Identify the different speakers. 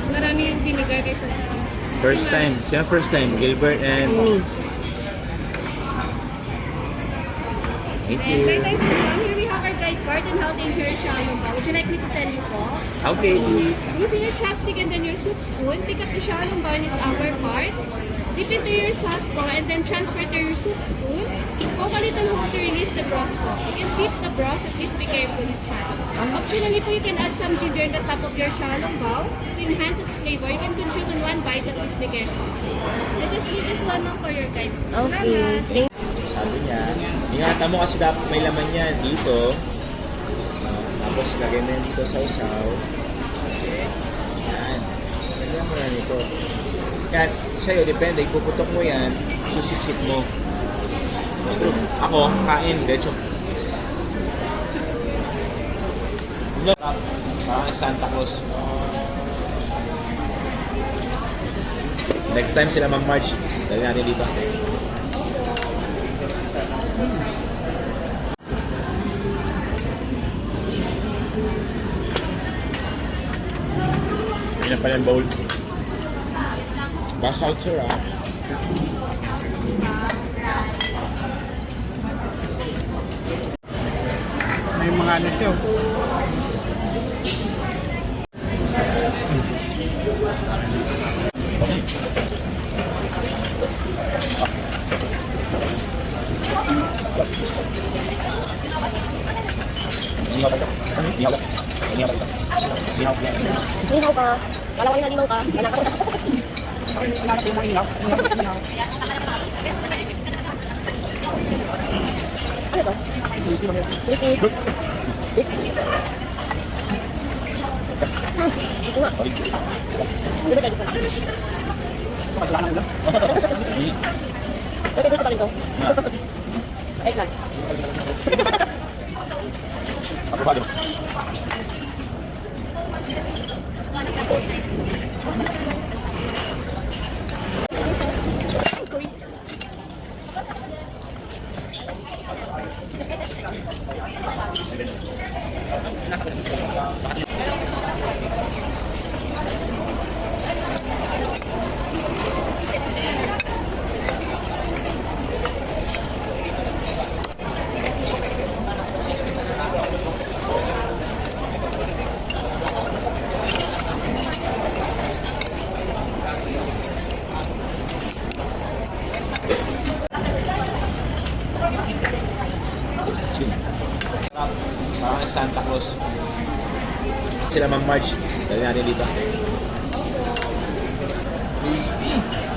Speaker 1: Marami yung vinegar kaysa sa
Speaker 2: First time. Siya first time. Gilbert and me. Thank
Speaker 1: And by
Speaker 2: you.
Speaker 1: time po, here we have our guide card on how to ensure shallow bowl. Would you like me to tell you po?
Speaker 2: Okay, please.
Speaker 1: Using your chopstick and then your soup spoon, pick up the shallow bowl in its upper part. Dip into your sauce po and then transfer to your soup spoon. Poke a little hole to release the broth po. You can sip the broth, but please be careful inside. Optionally po, you can add some ginger in the top of your shallow bowl to enhance its flavor. You can consume in one bite, but please be careful. I just need this one more for your guide.
Speaker 3: Okay.
Speaker 1: Salamat.
Speaker 2: Sabi niya, ingatan mo kasi dapat may laman yan dito. Tapos lagay mo yan dito sa usaw. Yan. Lagyan mo yan ito. Yan, sa'yo, depende. Ipuputok mo yan, susipsip mo. Ako, kain, derecho. Parang Santa Claus. Next time sila mag-march, dali natin dito. Yan na pala yung bowl. Bash out, sir, ah.
Speaker 3: May mga ano siya.
Speaker 4: Lihaw ka. Wala ko na lihaw ka. Wala ka.
Speaker 3: Hanap yung mga ilaw.
Speaker 4: Ano to? Liquid. Ito nga. Di ba dito?
Speaker 3: Wala nang ulam.
Speaker 4: Ito gusto pa rin to. Eggplant.
Speaker 2: Aprovado.
Speaker 4: Sorry.
Speaker 2: Parang Santa Claus. Sila mag-march, dali natin dito. Crispy.